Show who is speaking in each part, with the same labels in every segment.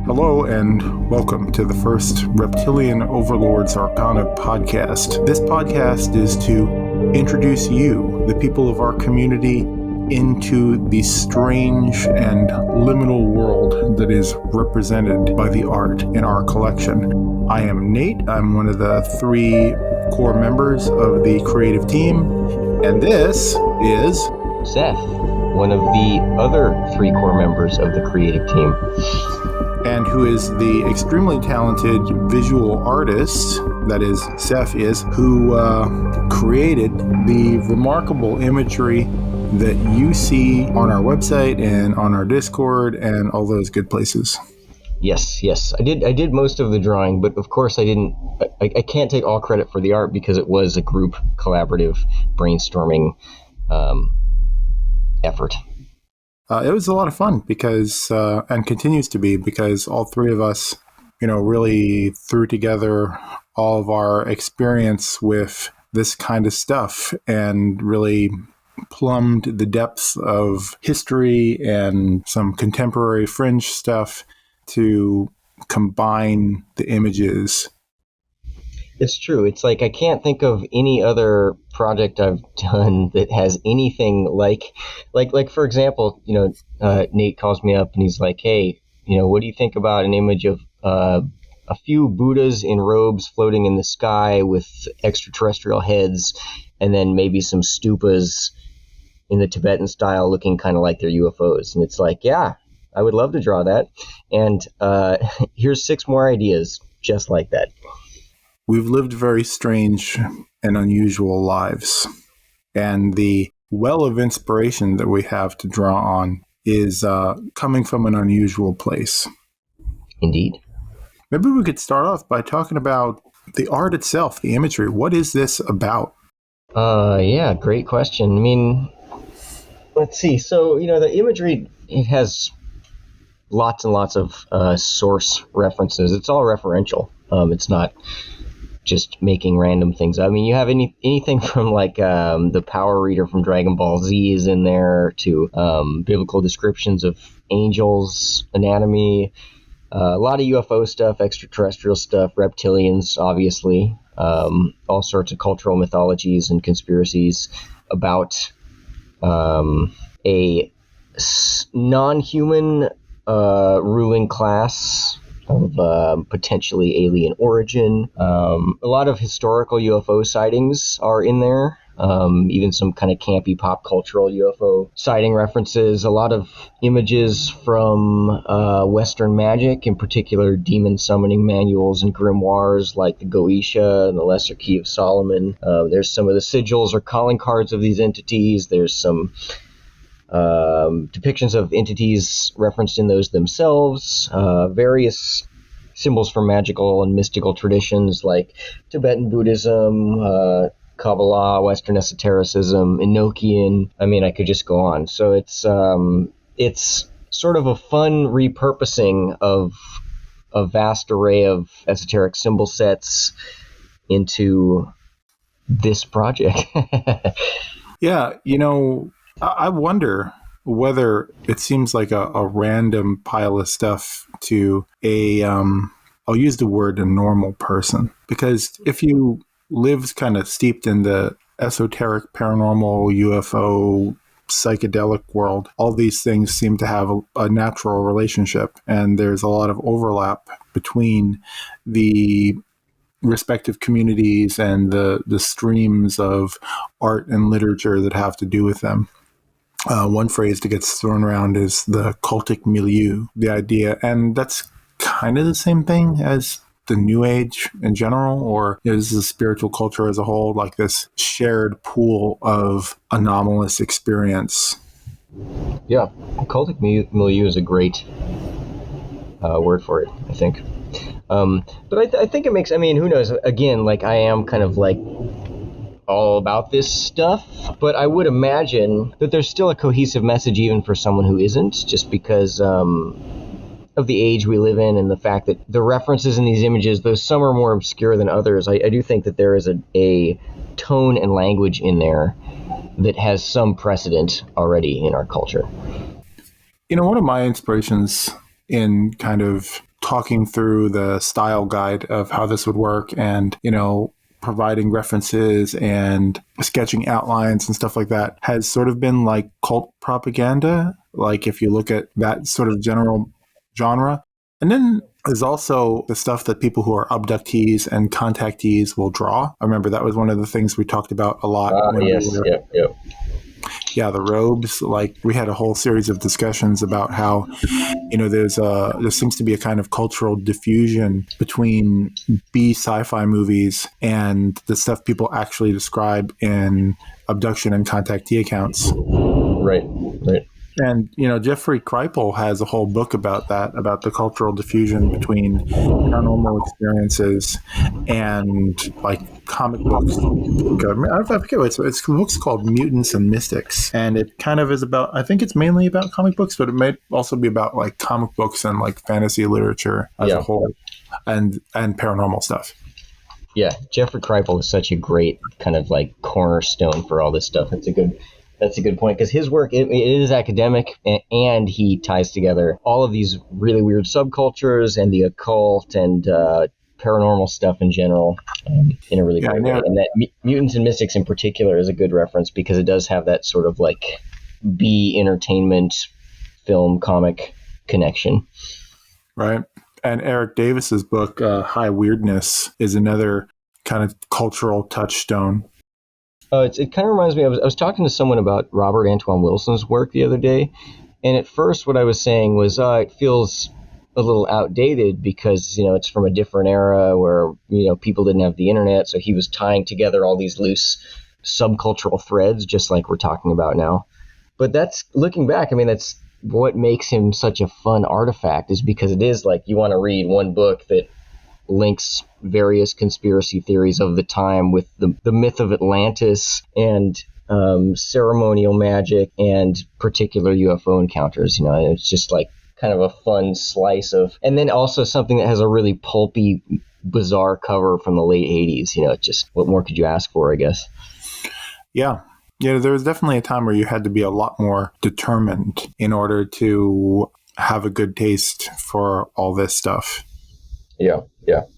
Speaker 1: Hello and welcome to the first Reptilian Overlords Arcana podcast. This podcast is to introduce you, the people of our community, into the strange and liminal world that is represented by the art in our collection. I am Nate. I'm one of the three core members of the creative team, and this is
Speaker 2: Seth, one of the other three core members of the creative team.
Speaker 1: And who is the extremely talented visual artist, that is, Seth is, who created the remarkable imagery that you see on our website and on our Discord and all those good places.
Speaker 2: Yes. I did most of the drawing, but of course I can't take all credit for the art because it was a group collaborative brainstorming effort.
Speaker 1: It was a lot of fun because, and continues to be, because all three of us, really threw together all of our experience with this kind of stuff and really plumbed the depths of history and some contemporary fringe stuff to combine the images.
Speaker 2: It's true. It's like I can't think of any other project I've done that has anything like for example, Nate calls me up and he's like, "Hey, what do you think about an image of a few Buddhas in robes floating in the sky with extraterrestrial heads, and then maybe some stupas in the Tibetan style, looking kind of like they're UFOs?" And it's like, yeah, I would love to draw that. And here's 6 more ideas just like that.
Speaker 1: We've lived very strange and unusual lives, and the well of inspiration that we have to draw on is coming from an unusual place.
Speaker 2: Indeed.
Speaker 1: Maybe we could start off by talking about the art itself, the imagery. What is this about?
Speaker 2: Yeah, great question. I mean, let's see. So, the imagery, it has lots and lots of source references. It's all referential. It's not just making random things. I mean, you have anything from like the Power Reader from Dragon Ball Z is in there to biblical descriptions of angels, anatomy, a lot of UFO stuff, extraterrestrial stuff, reptilians, obviously, all sorts of cultural mythologies and conspiracies about a non-human ruling class of potentially alien origin. A lot of historical UFO sightings are in there, even some kind of campy pop cultural UFO sighting references. A lot of images from Western magic, in particular demon summoning manuals and grimoires like the Goetia and the Lesser Key of Solomon. There's some of the sigils or calling cards of these entities. There's some depictions of entities referenced in those themselves, various symbols from magical and mystical traditions like Tibetan Buddhism, Kabbalah, Western esotericism, Enochian. I mean, I could just go on. So it's sort of a fun repurposing of a vast array of esoteric symbol sets into this project.
Speaker 1: Yeah, I wonder whether it seems like a random pile of stuff to I'll use the word a normal person. Because if you live kind of steeped in the esoteric, paranormal, UFO, psychedelic world, all these things seem to have a natural relationship. And there's a lot of overlap between the respective communities and the streams of art and literature that have to do with them. One phrase that gets thrown around is the cultic milieu, the idea, and that's kind of the same thing as the New Age in general, or is the spiritual culture as a whole, like this shared pool of anomalous experience.
Speaker 2: Yeah, cultic milieu is a great word for it, I think. But I think it makes, who knows, again, like I am kind of like all about this stuff, but I would imagine that there's still a cohesive message even for someone who isn't, just because of the age we live in and the fact that the references in these images, though some are more obscure than others, I do think that there is a tone and language in there that has some precedent already in our culture.
Speaker 1: One of my inspirations in kind of talking through the style guide of how this would work, and providing references and sketching outlines and stuff like that, has sort of been like cult propaganda, like if you look at that sort of general genre. And then there's also the stuff that people who are abductees and contactees will draw. I remember that was one of the things we taled about a lot when
Speaker 2: Yes,
Speaker 1: we were,
Speaker 2: yep.
Speaker 1: yeah, the robes. Like we had a whole series of discussions about how there seems to be a kind of cultural diffusion between B sci-fi movies and the stuff people actually describe in abduction and contactee accounts.
Speaker 2: Right.
Speaker 1: And Jeffrey Kripal has a whole book about that, about the cultural diffusion between paranormal experiences and like comic books. I forget what it's a book's called Mutants and Mystics, and it kind of is about, I think it's mainly about comic books, but it may also be about like comic books and like fantasy literature as a whole, and paranormal stuff.
Speaker 2: Yeah, Jeffrey Kripal is such a great kind of like cornerstone for all this stuff. That's a good point, because his work, it is academic, and he ties together all of these really weird subcultures and the occult and paranormal stuff in general in a really great way. And that Mutants and Mystics in particular is a good reference, because it does have that sort of like B entertainment film comic connection.
Speaker 1: Right. And Eric Davis's book, High Weirdness, is another kind of cultural touchstone.
Speaker 2: It kind of reminds me, I was talking to someone about Robert Antoine Wilson's work the other day, and at first what I was saying was it feels a little outdated because, it's from a different era where, people didn't have the internet, so he was tying together all these loose subcultural threads, just like we're talking about now. But that's, looking back, that's what makes him such a fun artifact, is because it is like you want to read one book that links various conspiracy theories of the time with the myth of Atlantis and ceremonial magic and particular UFO encounters. It's just like kind of a fun slice of, and then also something that has a really pulpy, bizarre cover from the late 80s. Just what more could you ask for, I guess?
Speaker 1: Yeah. Yeah, there was definitely a time where you had to be a lot more determined in order to have a good taste for all this stuff.
Speaker 2: Yeah,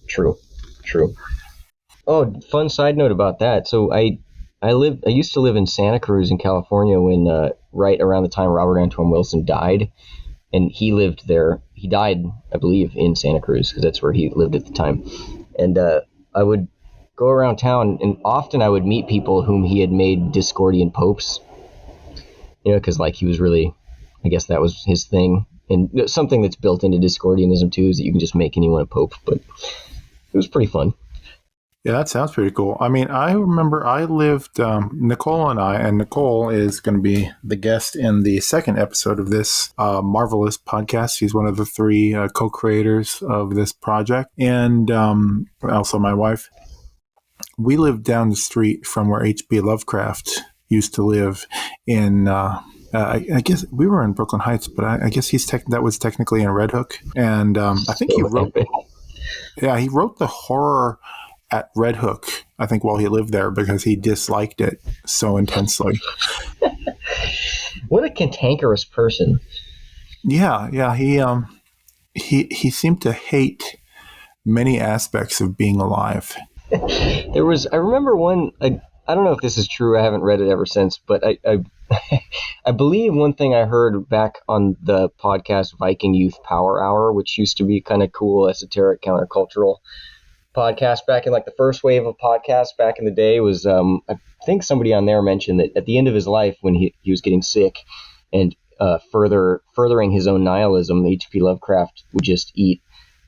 Speaker 2: true. Oh, fun side note about that. So I used to live in Santa Cruz in California when right around the time Robert Antoine Wilson died, and he lived there. He died, I believe, in Santa Cruz, because that's where he lived at the time. And I would go around town, and often I would meet people whom he had made Discordian popes. Because like he was really, I guess that was his thing. And something that's built into Discordianism too is that you can just make anyone a pope, but it was pretty fun.
Speaker 1: Yeah, that sounds pretty cool. I remember I lived, Nicole and Nicole is going to be the guest in the second episode of this marvelous podcast. She's one of the three co-creators of this project, and also my wife. We lived down the street from where H.P. Lovecraft used to live in... I guess we were in Brooklyn Heights, but I guess that was technically in Red Hook. And I think he wrote the horror at Red Hook, I think, while he lived there, because he disliked it so intensely.
Speaker 2: What a cantankerous person.
Speaker 1: Yeah. He seemed to hate many aspects of being alive.
Speaker 2: I remember one, I don't know if this is true, I haven't read it ever since, but I believe one thing I heard back on the podcast Viking Youth Power Hour, which used to be kind of cool, esoteric, countercultural podcast back in like the first wave of podcasts back in the day, was I think somebody on there mentioned that at the end of his life, when he was getting sick and furthering his own nihilism, H.P. Lovecraft would just eat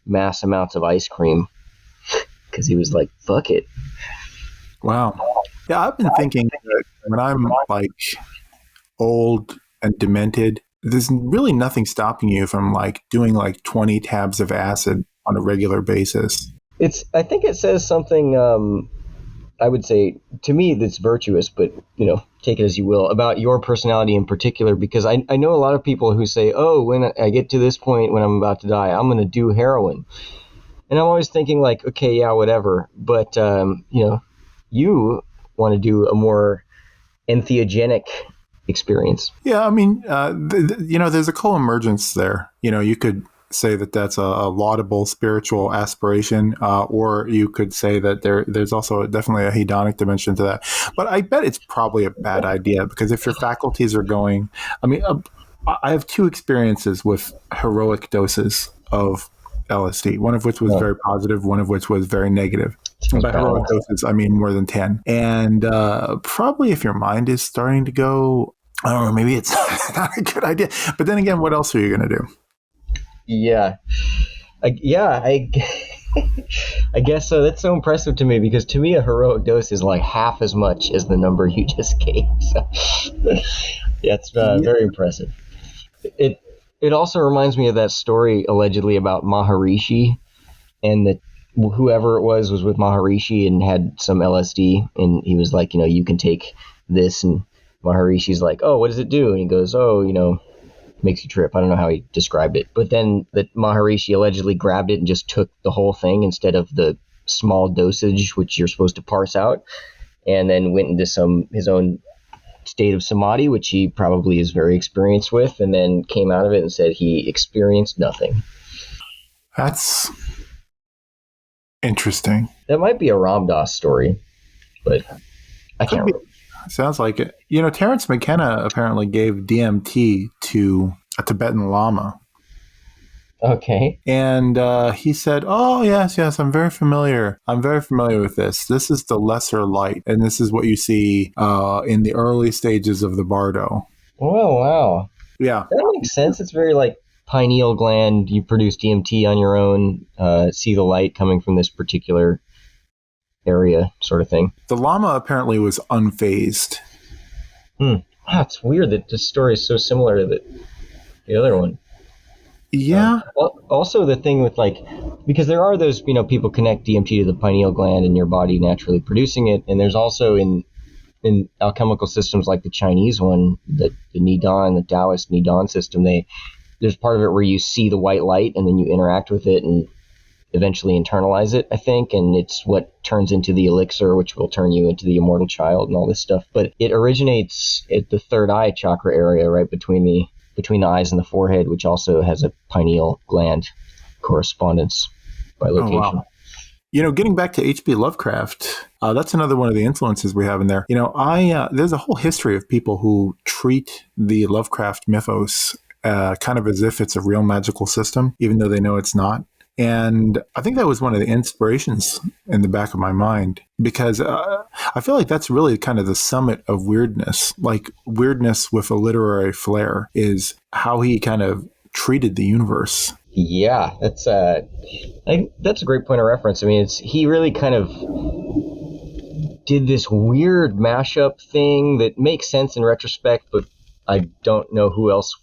Speaker 2: mass amounts of ice cream because he was like, fuck it.
Speaker 1: Wow. Yeah, I've been thinking that when I'm like old and demented, there's really nothing stopping you from like doing like 20 tabs of acid on a regular basis.
Speaker 2: I think it says something, I would say, to me, that's virtuous, but, take it as you will, about your personality in particular, because I know a lot of people who say, oh, when I get to this point when I'm about to die, I'm going to do heroin. And I'm always thinking like, okay, yeah, whatever. But, you want to do a more entheogenic experience.
Speaker 1: Yeah, there's a co-emergence there. You could say that that's a laudable spiritual aspiration, or you could say that there's also definitely a hedonic dimension to that. But I bet it's probably a bad idea, because if your faculties are going, I mean, I have two experiences with heroic doses of LSD, one of which was very positive, one of which was very negative. And by heroic doses, I mean more than 10. And probably if your mind is starting to go, I don't know, maybe it's not a good idea. But then again, what else are you going to do?
Speaker 2: Yeah. I guess so. That's so impressive to me, because to me a heroic dose is like half as much as the number you just gave. So yeah, it's very impressive. It also reminds me of that story allegedly about Maharishi, and that whoever it was with Maharishi and had some LSD, and he was like, you can take this, and Maharishi's like, oh, what does it do? And he goes, oh, makes you trip. I don't know how he described it. But then that Maharishi allegedly grabbed it and just took the whole thing instead of the small dosage, which you're supposed to parse out, and then went into his own state of samadhi, which he probably is very experienced with, and then came out of it and said he experienced nothing.
Speaker 1: That's interesting.
Speaker 2: That might be a Ram Dass story, but I can't remember.
Speaker 1: Sounds like it. Terence McKenna apparently gave DMT to a Tibetan Lama.
Speaker 2: Okay.
Speaker 1: And he said, oh, yes, I'm very familiar. I'm very familiar with this. This is the lesser light. And this is what you see in the early stages of the bardo.
Speaker 2: Oh, wow.
Speaker 1: Yeah.
Speaker 2: That makes sense. It's very like pineal gland. You produce DMT on your own, see the light coming from this particular area sort of thing.
Speaker 1: The Lama apparently was unfazed.
Speaker 2: Wow, it's weird that this story is so similar to the other one.
Speaker 1: Yeah.
Speaker 2: Also, the thing with because there are those, people connect DMT to the pineal gland and your body naturally producing it. And there's also in alchemical systems like the Chinese one, the Nidan, the Taoist Nidan system, there's part of it where you see the white light and then you interact with it and eventually internalize it, I think. And it's what turns into the elixir, which will turn you into the immortal child and all this stuff. But it originates at the third eye chakra area, right between the eyes and the forehead, which also has a pineal gland correspondence by location.
Speaker 1: Oh, wow. Getting back to H.P. Lovecraft, that's another one of the influences we have in there. There's a whole history of people who treat the Lovecraft mythos kind of as if it's a real magical system, even though they know it's not. And I think that was one of the inspirations in the back of my mind, because I feel like that's really kind of the summit of weirdness. Like, weirdness with a literary flair is how he kind of treated the universe.
Speaker 2: Yeah, that's a great point of reference. I mean, he really kind of did this weird mashup thing that makes sense in retrospect, but I don't know who else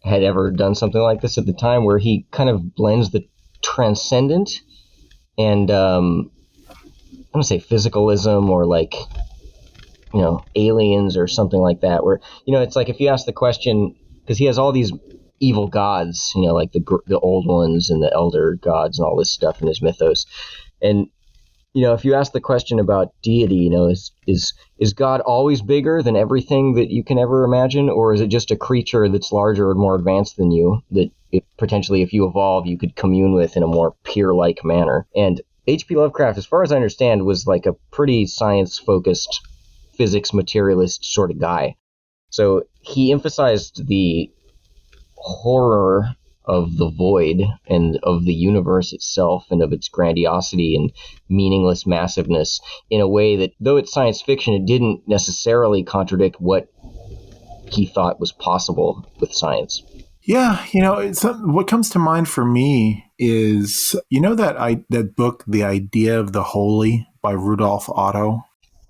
Speaker 2: had ever done something like this at the time, where he kind of blends the transcendent and I'm gonna say physicalism, or aliens or something like that, where it's like if you ask the question, because he has all these evil gods, like the old ones and the elder gods and all this stuff in his mythos, and if you ask the question about deity, is God always bigger than everything that you can ever imagine, or is it just a creature that's larger and more advanced than you that potentially, if you evolve, you could commune with in a more peer-like manner? And H.P. Lovecraft, as far as I understand, was like a pretty science-focused, physics materialist sort of guy. So he emphasized the horror of the void and of the universe itself and of its grandiosity and meaningless massiveness in a way that, though it's science fiction, it didn't necessarily contradict what he thought was possible with science.
Speaker 1: Yeah, what comes to mind for me is, that book, The Idea of the Holy by Rudolf Otto?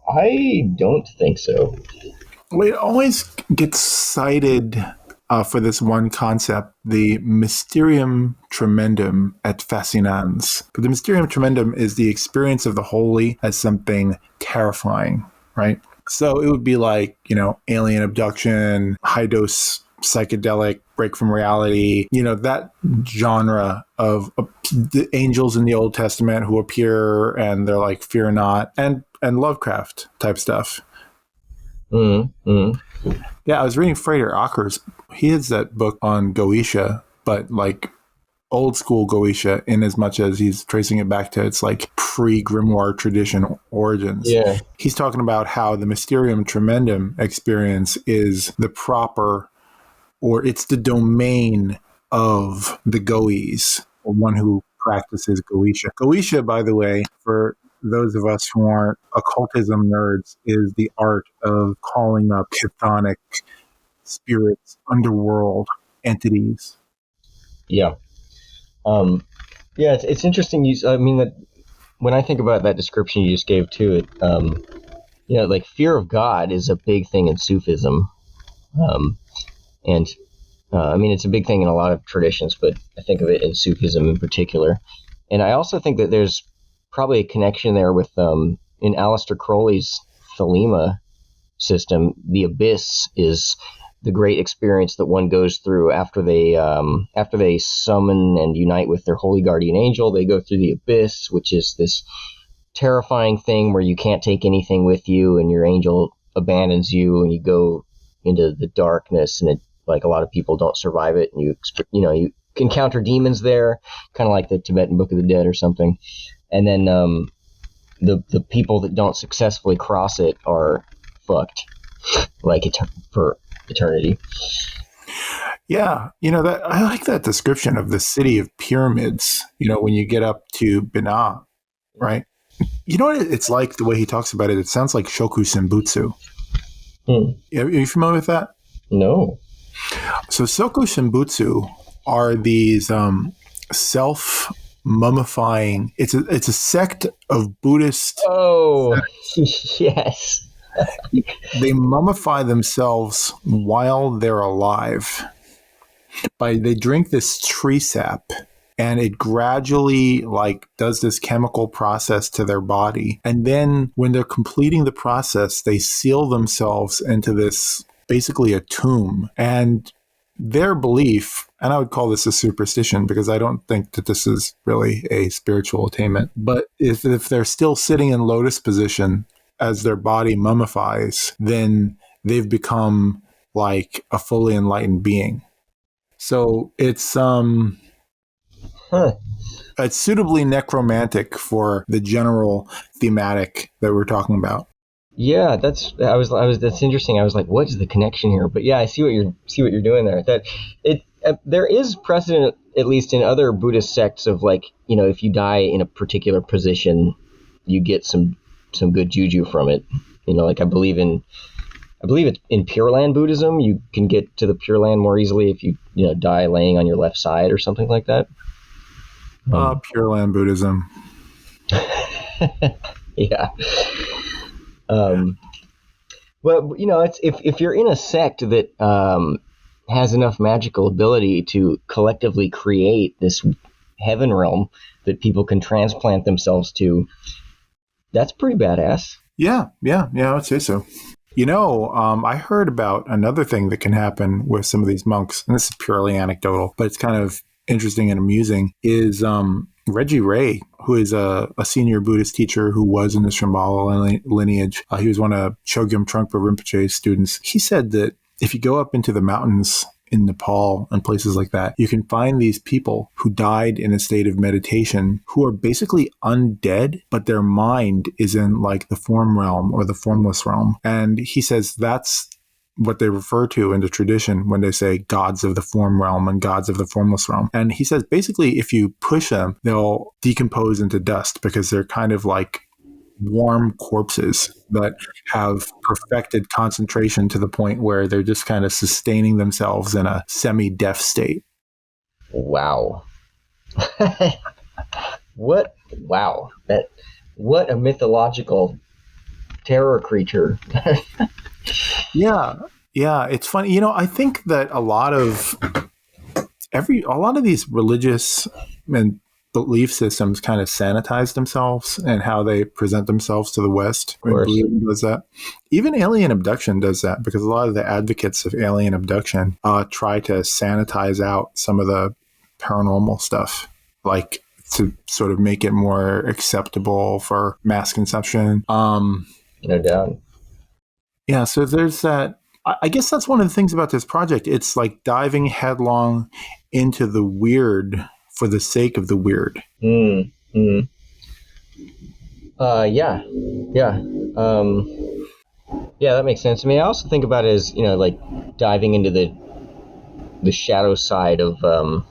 Speaker 2: I don't think so.
Speaker 1: Well, it always gets cited for this one concept, the mysterium tremendum et fascinans. But the mysterium tremendum is the experience of the holy as something terrifying, right? So it would be like, alien abduction, high dose psychedelic break from reality, that genre of the angels in the Old Testament who appear and they're like, fear not, and Lovecraft type stuff. Yeah, I was reading Frater Acker's. He has that book on Goetia but like old school Goetia, in as much as he's tracing it back to its like pre-grimoire tradition origins.
Speaker 2: Yeah.
Speaker 1: He's talking about how the Mysterium Tremendum experience is the proper, or it's the domain of the Goes, or one who practices Goetia. Goetia, by the way, for those of us who aren't occultism nerds, is the art of calling up chthonic spirits, underworld entities.
Speaker 2: Yeah. Yeah, it's interesting. I mean, that when I think about that description you just gave to it, like fear of God is a big thing in Sufism, and I mean it's a big thing in a lot of traditions, but I think of it in Sufism in particular. And I also think that there's probably a connection there with in Aleister Crowley's Thelema system. The abyss is the great experience that one goes through after they summon and unite with their holy guardian angel. They go through the abyss, which is this terrifying thing where you can't take anything with you, and your angel abandons you, and you go into the darkness, and like a lot of people don't survive it, and you encounter demons there, kind of like the Tibetan Book of the Dead or something. And then the people that don't successfully cross it are fucked, like for eternity.
Speaker 1: Yeah, that I like that description of the city of pyramids. When you get up to Binah, right? You know what it's like, the way he talks about it? It sounds like Shoku Senbutsu. Are you familiar with that?
Speaker 2: No.
Speaker 1: So Shoku Senbutsu are these self-mummifying. It's a sect of Buddhist.
Speaker 2: Oh, yes.
Speaker 1: They mummify themselves while they're alive. They drink this tree sap, and it gradually does this chemical process to their body. And then when they're completing the process, they seal themselves into this, basically a tomb. And their belief, and I would call this a superstition because I don't think that this is really a spiritual attainment, but if they're still sitting in lotus position as their body mummifies, then they've become like a fully enlightened being. So it's it's suitably necromantic for the general thematic that we're talking about.
Speaker 2: Yeah, that's interesting. I was like, what is the connection here? But yeah, I see what you're doing there. That there is precedent, at least in other Buddhist sects, of if you die in a particular position, you get some good juju from it. I believe it's in Pure Land Buddhism, you can get to the Pure Land more easily if you die laying on your left side or something like that.
Speaker 1: Pure Land Buddhism.
Speaker 2: Yeah. Well, it's if you're in a sect that has enough magical ability to collectively create this heaven realm that people can transplant themselves to, that's pretty badass.
Speaker 1: Yeah, I would say so. I heard about another thing that can happen with some of these monks, and this is purely anecdotal, but it's kind of interesting and amusing, is Reggie Ray, who is a senior Buddhist teacher who was in the Shambhala lineage. He was one of Chogyam Trungpa Rinpoche's students. He said that if you go up into the mountains in Nepal and places like that, you can find these people who died in a state of meditation who are basically undead, but their mind is in the form realm or the formless realm. And he says that's what they refer to in the tradition when they say gods of the form realm and gods of the formless realm. And he says basically if you push them, they'll decompose into dust because they're kind of like warm corpses that have perfected concentration to the point where they're just kind of sustaining themselves in a semi-deaf state.
Speaker 2: Wow. What a mythological terror creature.
Speaker 1: Yeah, it's funny. I think that a lot of these religious and belief systems kind of sanitize themselves and how they present themselves to the West. Buddhism does that. Even alien abduction does that, because a lot of the advocates of alien abduction try to sanitize out some of the paranormal stuff, to sort of make it more acceptable for mass consumption.
Speaker 2: No doubt.
Speaker 1: Yeah, so there's that. I guess that's one of the things about this project. It's like diving headlong into the weird for the sake of the weird.
Speaker 2: Mm, mm. Yeah. Yeah, that makes sense. I mean, I also think about it as, like diving into the shadow side of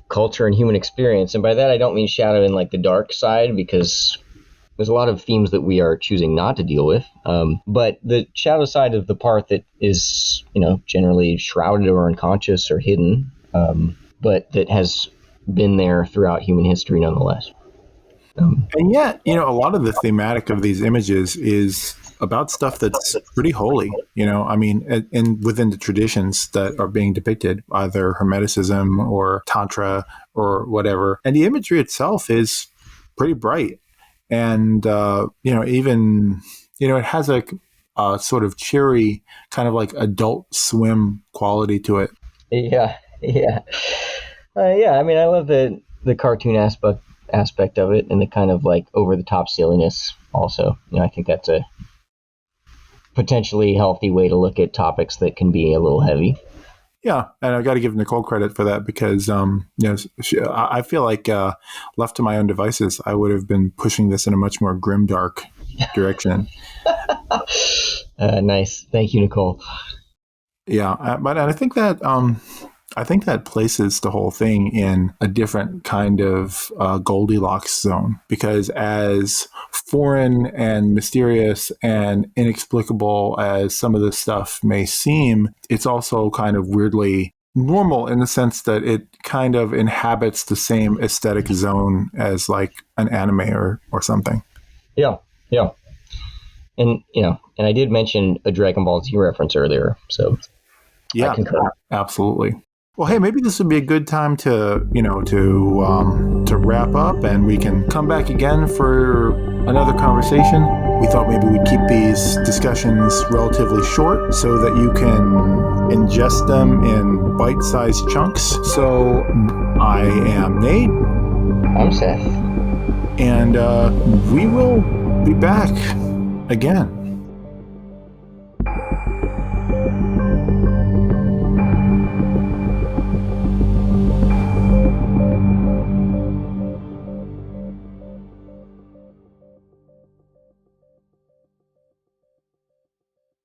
Speaker 2: culture and human experience. And by that, I don't mean shadow in like the dark side, because there's a lot of themes that we are choosing not to deal with. But the shadow side of the part that is, generally shrouded or unconscious or hidden, but that has been there throughout human history nonetheless.
Speaker 1: And yet, a lot of the thematic of these images is about stuff that's pretty holy, I mean, and within the traditions that are being depicted, either Hermeticism or Tantra or whatever. And the imagery itself is pretty bright. And, even, it has a sort of cheery, kind of like Adult Swim quality to it.
Speaker 2: Yeah, yeah. Yeah, I mean, I love the cartoon aspect of it, and the kind of like over the top silliness also. I think that's a potentially healthy way to look at topics that can be a little heavy.
Speaker 1: Yeah, and I got to give Nicole credit for that, because I feel like left to my own devices, I would have been pushing this in a much more grimdark direction.
Speaker 2: Nice, thank you, Nicole.
Speaker 1: Yeah, but I think that places the whole thing in a different kind of Goldilocks zone, because as foreign and mysterious and inexplicable as some of this stuff may seem, it's also kind of weirdly normal in the sense that it kind of inhabits the same aesthetic zone as like an anime or something.
Speaker 2: Yeah. And, and I did mention a Dragon Ball Z reference earlier, so
Speaker 1: yeah,
Speaker 2: I concur.
Speaker 1: Absolutely. Well, hey, maybe this would be a good time to wrap up, and we can come back again for another conversation. We thought maybe we'd keep these discussions relatively short so that you can ingest them in bite-sized chunks. So I am Nate.
Speaker 2: I'm Seth.
Speaker 1: And we will be back again.